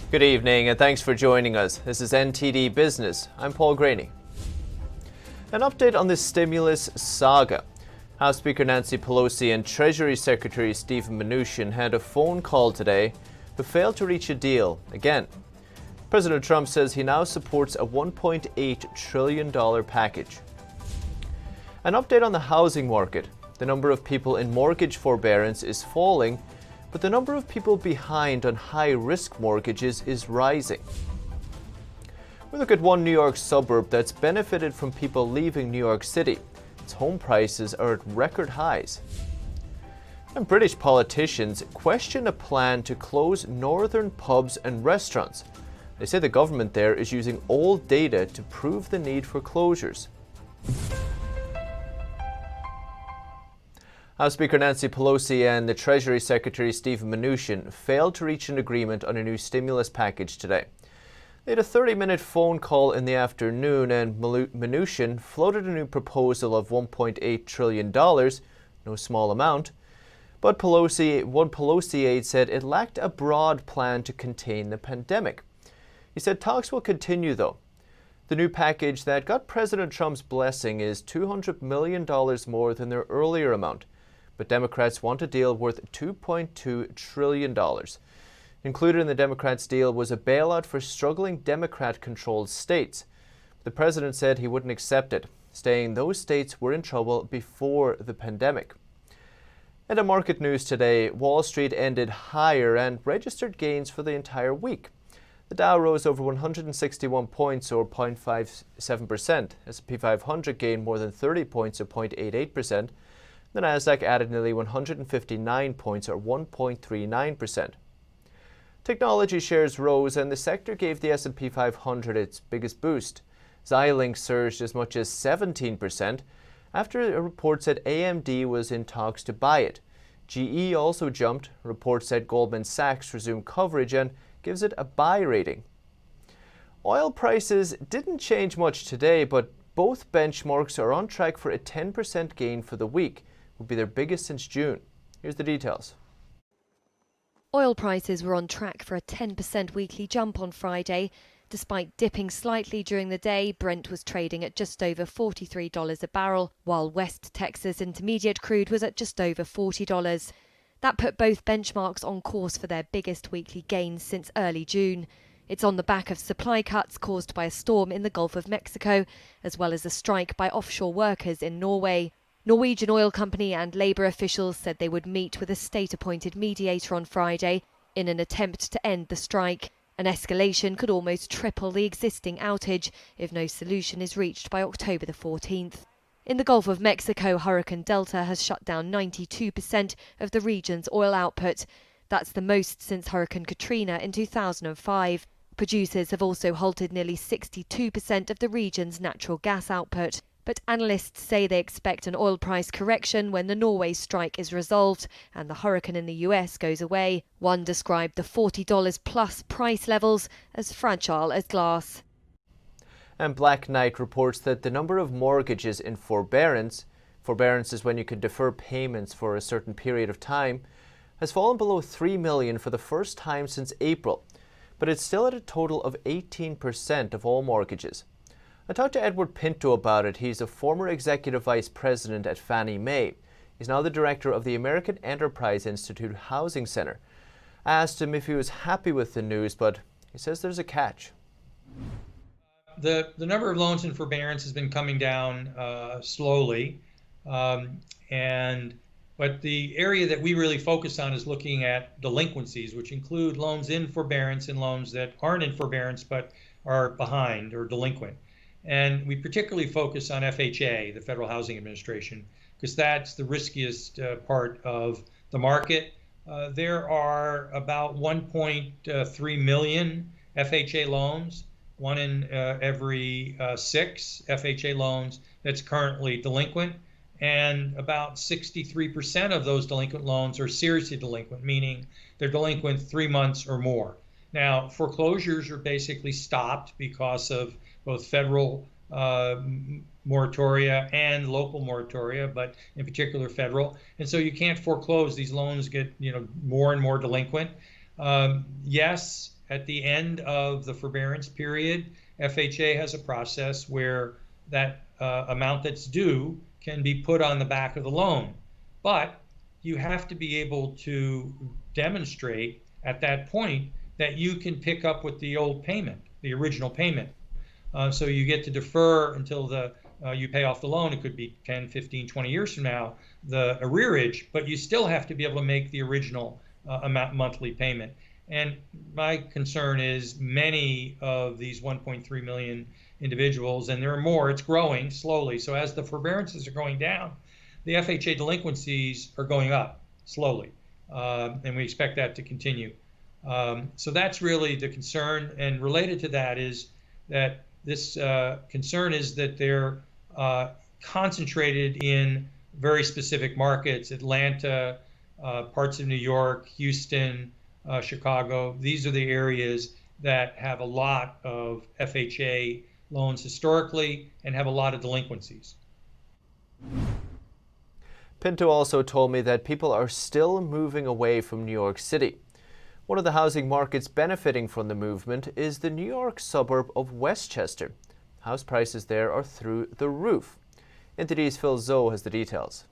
Good evening and thanks for joining us. This is NTD Business. I'm Paul Graney. An update on the stimulus saga. House Speaker Nancy Pelosi and Treasury Secretary Stephen Mnuchin had a phone call today but failed to reach a deal again. President Trump says he now supports a $1.8 trillion package. An update on the housing market. The number of people in mortgage forbearance is falling, but the number of people behind on high-risk mortgages is rising. We look at one New York suburb that's benefited from people leaving New York City. Its home prices are at record highs. And British politicians question a plan to close northern pubs and restaurants. They say the government there is using old data to prove the need for closures. House Speaker Nancy Pelosi and the Treasury Secretary Stephen Mnuchin failed to reach an agreement on a new stimulus package today. They had a 30-minute phone call in the afternoon and Mnuchin floated a new proposal of $1.8 trillion, no small amount. But one Pelosi aide said it lacked a broad plan to contain the pandemic. He said talks will continue though. The new package that got President Trump's blessing is $200 million more than their earlier amount. But Democrats want a deal worth $2.2 trillion. Included in the Democrats' deal was a bailout for struggling Democrat-controlled states. The president said he wouldn't accept it, saying those states were in trouble before the pandemic. And in market news today, Wall Street ended higher and registered gains for the entire week. The Dow rose over 161 points or 0.57%. S&P 500 gained more than 30 points or 0.88%. The Nasdaq added nearly 159 points or 1.39%. Technology shares rose and the sector gave the S&P 500 its biggest boost. Xilinx surged as much as 17% after a report said AMD was in talks to buy it. GE also jumped. Reports said Goldman Sachs resumed coverage and gives it a buy rating. Oil prices didn't change much today, but both benchmarks are on track for a 10% gain for the week. It will be their biggest since June. Here's the details. Oil prices were on track for a 10% weekly jump on Friday. Despite dipping slightly during the day, Brent was trading at just over $43 a barrel, while West Texas Intermediate crude was at just over $40. That put both benchmarks on course for their biggest weekly gains since early June. It's on the back of supply cuts caused by a storm in the Gulf of Mexico, as well as a strike by offshore workers in Norway. Norwegian oil company and Labour officials said they would meet with a state-appointed mediator on Friday in an attempt to end the strike. An escalation could almost triple the existing outage if no solution is reached by October the 14th. In the Gulf of Mexico, Hurricane Delta has shut down 92% of the region's oil output. That's the most since Hurricane Katrina in 2005. Producers have also halted nearly 62% of the region's natural gas output. But analysts say they expect an oil price correction when the Norway strike is resolved and the hurricane in the US goes away. One described the $40 plus price levels as fragile as glass. And Black Knight reports that the number of mortgages in forbearance is when you can defer payments for a certain period of time, has fallen below 3 million for the first time since April. But it's still at a total of 18% of all mortgages. I talked to Edward Pinto about it. He's a former executive vice president at Fannie Mae. He's now the director of the American Enterprise Institute Housing Center. I asked him if he was happy with the news, but he says there's a catch. The number of loans in forbearance has been coming down slowly, but the area that we really focus on is looking at delinquencies, which include loans in forbearance and loans that aren't in forbearance but are behind or delinquent. And we particularly focus on FHA, the Federal Housing Administration, because that's the riskiest part of the market. There are about 1.3 million FHA loans, one in every 6 FHA loans that's currently delinquent, and about 63% of those delinquent loans are seriously delinquent, meaning they're delinquent 3 months or more. Now, foreclosures are basically stopped because of both federal moratoria and local moratoria, but in particular federal. And so you can't foreclose. These loans get more and more delinquent. Yes, at the end of the forbearance period, FHA has a process where that amount that's due can be put on the back of the loan. But you have to be able to demonstrate at that point that you can pick up with the old payment, the original payment. So you get to defer until you pay off the loan. It could be 10, 15, 20 years from now, the arrearage, but you still have to be able to make the original monthly payment. And my concern is many of these 1.3 million individuals, and there are more, it's growing slowly. So as the forbearances are going down, the FHA delinquencies are going up slowly, and we expect that to continue. So that's really the concern. And related to that is that this concern is that they're concentrated in very specific markets: Atlanta, parts of New York, Houston, Chicago. These are the areas that have a lot of FHA loans historically and have a lot of delinquencies. Pinto also told me that people are still moving away from New York City. One of the housing markets benefiting from the movement is the New York suburb of Westchester. House prices there are through the roof. NTD's Phil Zoe has the details.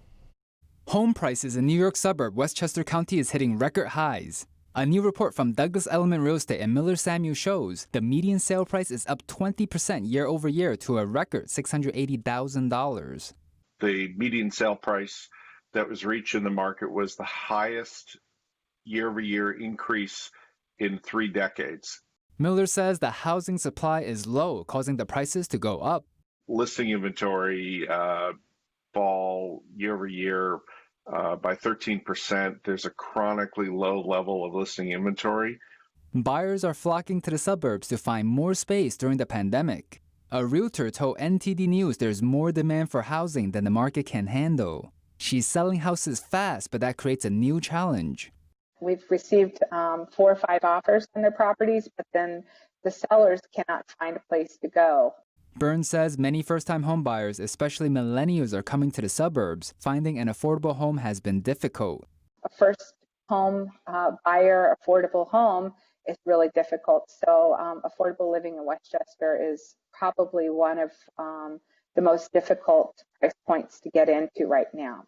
Home prices in New York suburb Westchester County is hitting record highs. A new report from Douglas Elliman Real Estate and Miller Samuel shows the median sale price is up 20% year over year to a record $680,000. The median sale price that was reached in the market was the highest year-over-year increase in 3 decades. Miller says the housing supply is low, causing the prices to go up. Listing inventory fall year-over-year by 13%. There's a chronically low level of listing inventory. Buyers are flocking to the suburbs to find more space during the pandemic. A realtor told NTD News there's more demand for housing than the market can handle. She's selling houses fast, but that creates a new challenge. We've received 4 or 5 offers on their properties, but then the sellers cannot find a place to go. Burns says many first-time homebuyers, especially millennials, are coming to the suburbs. Finding an affordable home has been difficult. A first home buyer, affordable home is really difficult. So affordable living in Westchester is probably one of the most difficult price points to get into right now.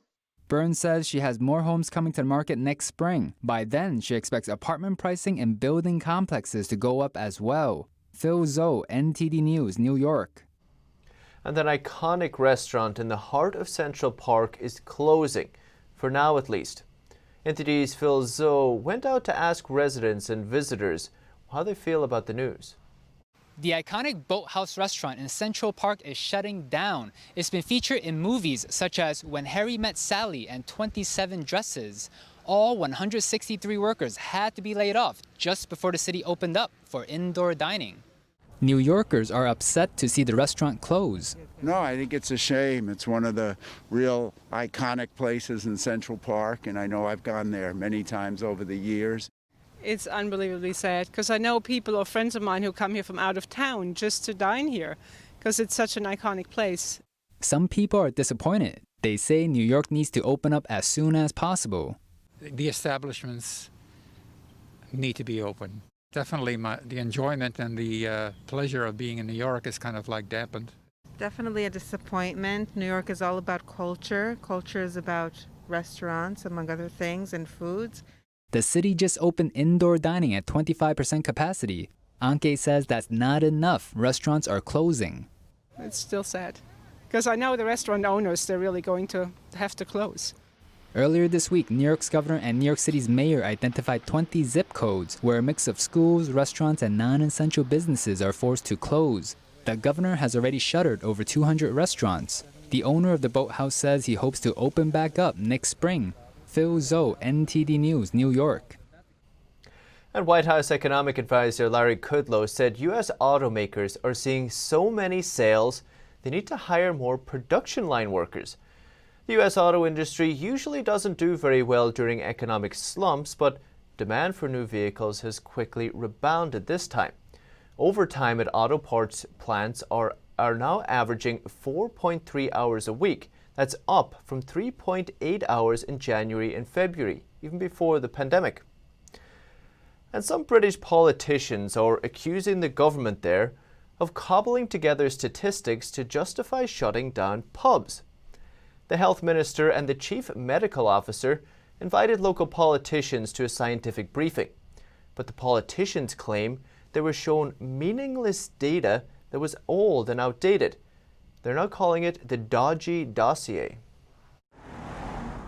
Burns says she has more homes coming to the market next spring. By then, she expects apartment pricing and building complexes to go up as well. Phil Zoe, NTD News, New York. And an iconic restaurant in the heart of Central Park is closing, for now at least. NTD's Phil Zoe went out to ask residents and visitors how they feel about the news. The iconic Boathouse restaurant in Central Park is shutting down. It's been featured in movies such as When Harry Met Sally and 27 Dresses. All 163 workers had to be laid off just before the city opened up for indoor dining. New Yorkers are upset to see the restaurant close. No, I think it's a shame. It's one of the real iconic places in Central Park, and I know I've gone there many times over the years. It's unbelievably sad because I know people or friends of mine who come here from out of town just to dine here because it's such an iconic place. Some people are disappointed. They say New York needs to open up as soon as possible. The establishments need to be open. Definitely the enjoyment and the pleasure of being in New York is kind of like dampened. Definitely a disappointment. New York is all about culture. Culture is about restaurants, among other things, and foods. The city just opened indoor dining at 25% capacity. Anke says that's not enough. Restaurants are closing. It's still sad because I know the restaurant owners, they're really going to have to close. Earlier this week, New York's governor and New York City's mayor identified 20 zip codes where a mix of schools, restaurants, and non-essential businesses are forced to close. The governor has already shuttered over 200 restaurants. The owner of the Boathouse says he hopes to open back up next spring. Phil Zoe, NTD News, New York. And White House Economic Advisor Larry Kudlow said U.S. automakers are seeing so many sales, they need to hire more production line workers. The U.S. auto industry usually doesn't do very well during economic slumps, but demand for new vehicles has quickly rebounded this time. Overtime at auto parts plants are now averaging 4.3 hours a week. That's up from 3.8 hours in January and February, even before the pandemic. And some British politicians are accusing the government there of cobbling together statistics to justify shutting down pubs. The health minister and the chief medical officer invited local politicians to a scientific briefing. But the politicians claim they were shown meaningless data that was old and outdated. They're now calling it the dodgy dossier.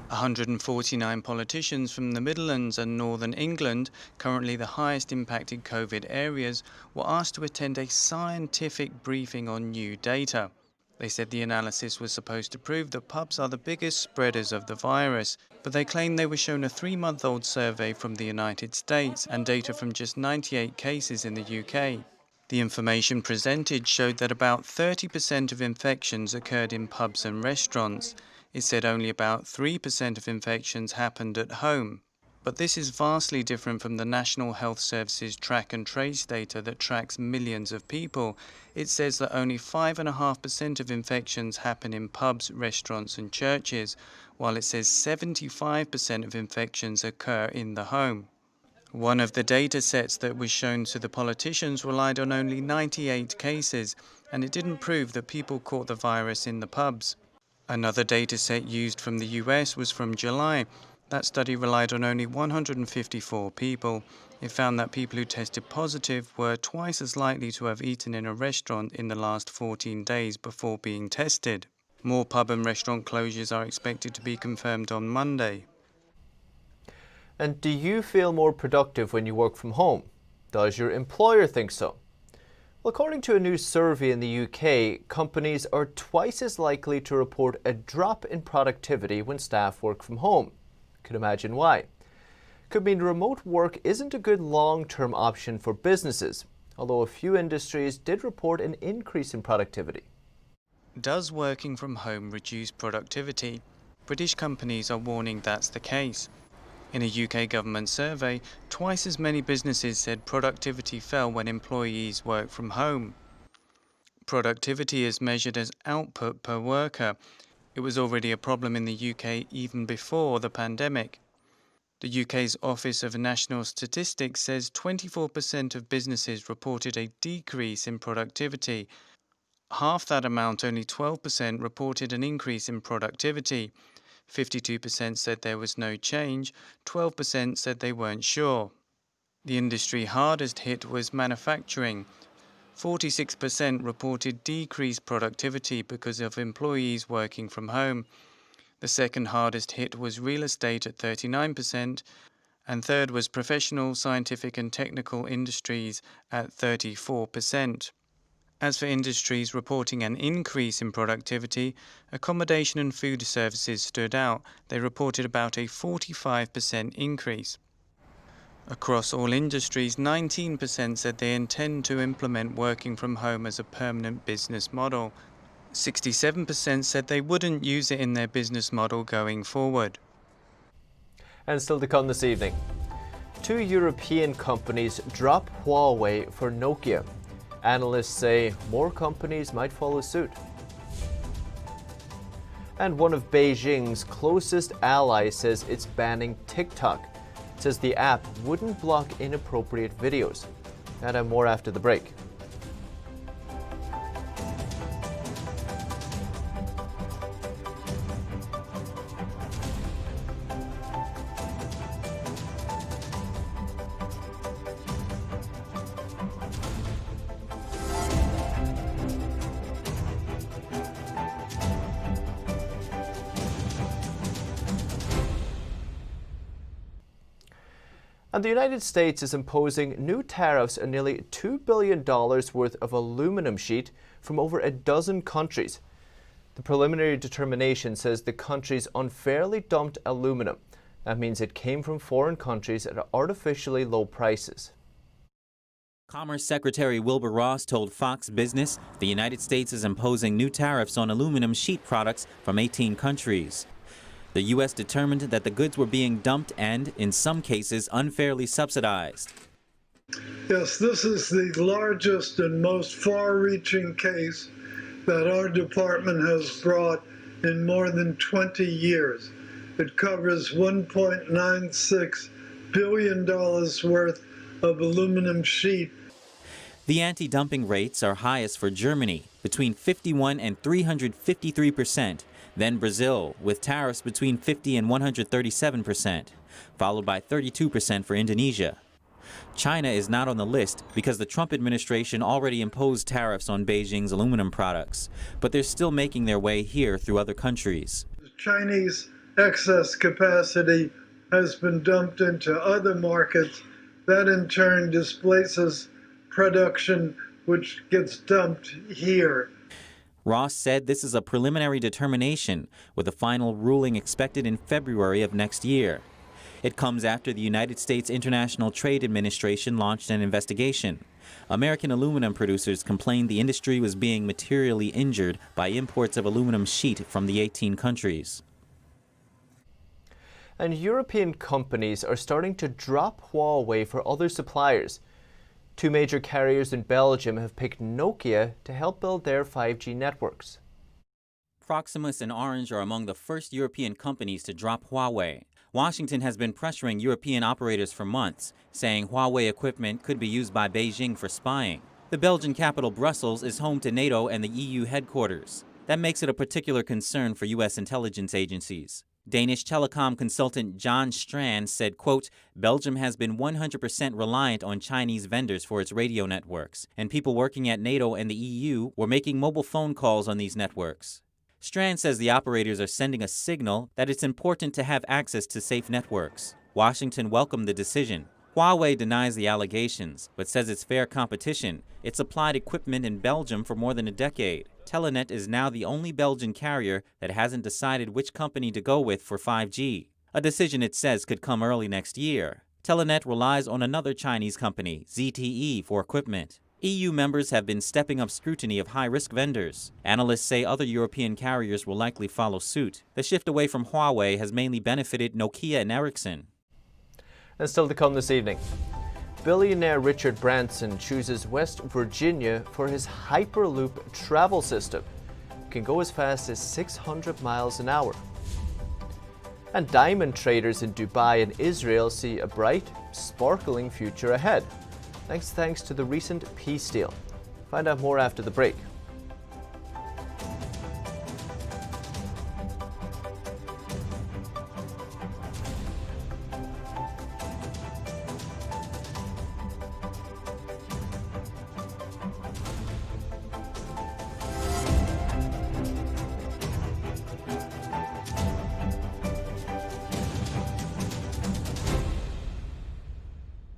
149 politicians from the Midlands and Northern England, currently the highest impacted COVID areas, were asked to attend a scientific briefing on new data. They said the analysis was supposed to prove that pubs are the biggest spreaders of the virus, but they claimed they were shown a 3-month-old survey from the United States and data from just 98 cases in the UK. The information presented showed that about 30% of infections occurred in pubs and restaurants. It said only about 3% of infections happened at home. But this is vastly different from the National Health Service's track and trace data that tracks millions of people. It says that only 5.5% of infections happen in pubs, restaurants and churches, while it says 75% of infections occur in the home. One of the data sets that was shown to the politicians relied on only 98 cases, and it didn't prove that people caught the virus in the pubs. Another data set used from the US was from July. That study relied on only 154 people. It found that people who tested positive were twice as likely to have eaten in a restaurant in the last 14 days before being tested. More pub and restaurant closures are expected to be confirmed on Monday. And do you feel more productive when you work from home? Does your employer think so? Well, according to a new survey in the UK, companies are twice as likely to report a drop in productivity when staff work from home. Could imagine why. Could mean remote work isn't a good long-term option for businesses, although a few industries did report an increase in productivity. Does working from home reduce productivity? British companies are warning that's the case. In a UK government survey, twice as many businesses said productivity fell when employees work from home. Productivity is measured as output per worker. It was already a problem in the UK even before the pandemic. The UK's Office of National Statistics says 24% of businesses reported a decrease in productivity. Half that amount, only 12%, reported an increase in productivity. 52% said there was no change, 12% said they weren't sure. The industry hardest hit was manufacturing. 46% reported decreased productivity because of employees working from home. The second hardest hit was real estate at 39%, and third was professional, scientific and technical industries at 34%. As for industries reporting an increase in productivity, accommodation and food services stood out. They reported about a 45% increase. Across all industries, 19% said they intend to implement working from home as a permanent business model. 67% said they wouldn't use it in their business model going forward. And still to come this evening. 2 European companies drop Huawei for Nokia. Analysts say more companies might follow suit. And one of Beijing's closest allies says it's banning TikTok. It says the app wouldn't block inappropriate videos. And more after the break. And the United States is imposing new tariffs on nearly $2 billion worth of aluminum sheet from over a dozen countries. The preliminary determination says the countries unfairly dumped aluminum. That means it came from foreign countries at artificially low prices. Commerce Secretary Wilbur Ross told Fox Business the United States is imposing new tariffs on aluminum sheet products from 18 countries. The U.S. determined that the goods were being dumped and, in some cases, unfairly subsidized. Yes, this is the largest and most far-reaching case that our department has brought in more than 20 years. It covers $1.96 billion worth of aluminum sheet. The anti-dumping rates are highest for Germany, between 51 and 353%, then Brazil, with tariffs between 50 and 137%, followed by 32% for Indonesia. China is not on the list because the Trump administration already imposed tariffs on Beijing's aluminum products, but they're still making their way here through other countries. Chinese excess capacity has been dumped into other markets. That in turn displaces production, which gets dumped here. Ross said this is a preliminary determination, with a final ruling expected in February of next year. It comes after the United States International Trade Administration launched an investigation. American aluminum producers complained the industry was being materially injured by imports of aluminum sheet from the 18 countries. And European companies are starting to drop Huawei for other suppliers. Two major carriers in Belgium have picked Nokia to help build their 5G networks. Proximus and Orange are among the first European companies to drop Huawei. Washington has been pressuring European operators for months, saying Huawei equipment could be used by Beijing for spying. The Belgian capital, Brussels, is home to NATO and the EU headquarters. That makes it a particular concern for U.S. intelligence agencies. Danish telecom consultant John Strand said, quote, Belgium has been 100% reliant on Chinese vendors for its radio networks, and people working at NATO and the EU were making mobile phone calls on these networks. Strand says the operators are sending a signal that it's important to have access to safe networks. Washington welcomed the decision. Huawei denies the allegations, but says it's fair competition. It's supplied equipment in Belgium for more than a decade. Telenet is now the only Belgian carrier that hasn't decided which company to go with for 5G, a decision it says could come early next year. Telenet relies on another Chinese company, ZTE, for equipment. EU members have been stepping up scrutiny of high-risk vendors. Analysts say other European carriers will likely follow suit. The shift away from Huawei has mainly benefited Nokia and Ericsson. And still to come this evening. Billionaire Richard Branson chooses West Virginia for his Hyperloop travel system. It can go as fast as 600 miles an hour. And diamond traders in Dubai and Israel see a bright, sparkling future ahead, thanks to the recent peace deal. Find out more after the break.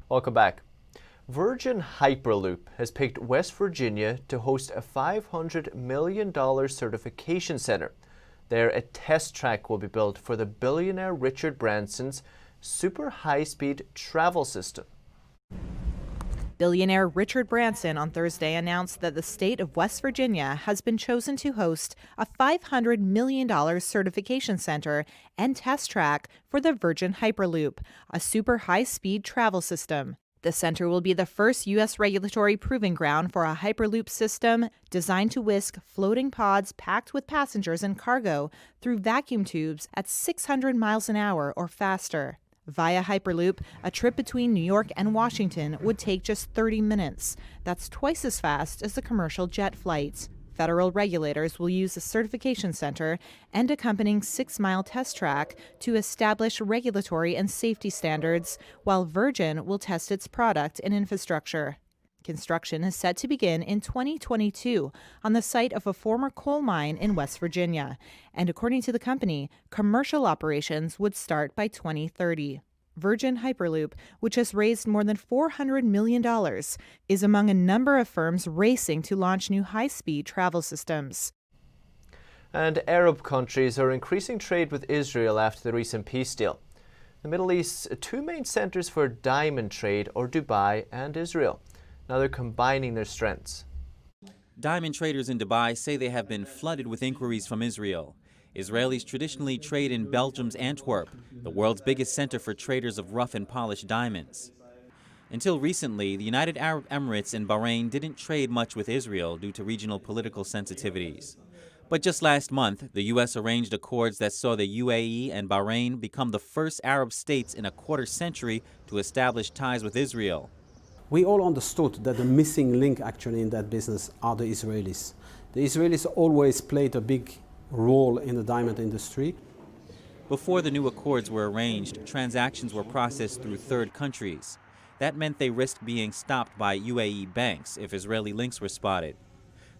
Welcome back. Virgin Hyperloop has picked West Virginia to host a $500 million certification center. There, a test track will be built for the billionaire Richard Branson's super high-speed travel system. Billionaire Richard Branson on Thursday announced that the state of West Virginia has been chosen to host a $500 million certification center and test track for the Virgin Hyperloop, a super high-speed travel system. The center will be the first U.S. regulatory proving ground for a Hyperloop system designed to whisk floating pods packed with passengers and cargo through vacuum tubes at 600 miles an hour or faster. Via Hyperloop, a trip between New York and Washington would take just 30 minutes. That's twice as fast as a commercial jet flight. Federal regulators will use the certification center and accompanying 6-mile test track to establish regulatory and safety standards, while Virgin will test its product and infrastructure. Construction is set to begin in 2022 on the site of a former coal mine in West Virginia, and according to the company, commercial operations would start by 2030. Virgin Hyperloop, which has raised more than $400 million, is among a number of firms racing to launch new high-speed travel systems. And Arab countries are increasing trade with Israel after the recent peace deal. The Middle East's two main centers for diamond trade are Dubai and Israel. Now they're combining their strengths. Diamond traders in Dubai say they have been flooded with inquiries from Israel. Israelis traditionally trade in Belgium's Antwerp, the world's biggest center for traders of rough and polished diamonds. Until recently, the United Arab Emirates and Bahrain didn't trade much with Israel due to regional political sensitivities. But just last month, the U.S. arranged accords that saw the UAE and Bahrain become the first Arab states in a quarter century to establish ties with Israel. We all understood that the missing link actually in that business are the Israelis. The Israelis always played a big role in the diamond industry. Before the new accords were arranged, transactions were processed through third countries. That meant they risked being stopped by UAE banks if Israeli links were spotted.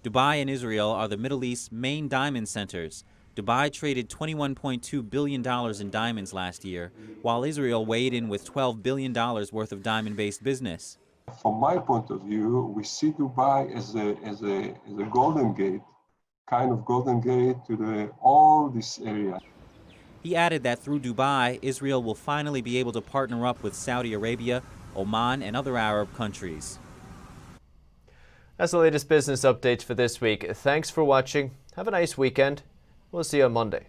Dubai and Israel are the Middle East's main diamond centers. Dubai traded $21.2 billion in diamonds last year, while Israel weighed in with $12 billion worth of diamond-based business. From my point of view, we see Dubai as a golden gate, kind of golden gate to all this area. He added that through Dubai, Israel will finally be able to partner up with Saudi Arabia, Oman, and other Arab countries. That's the latest business updates for this week. Thanks for watching. Have a nice weekend. We'll see you on Monday.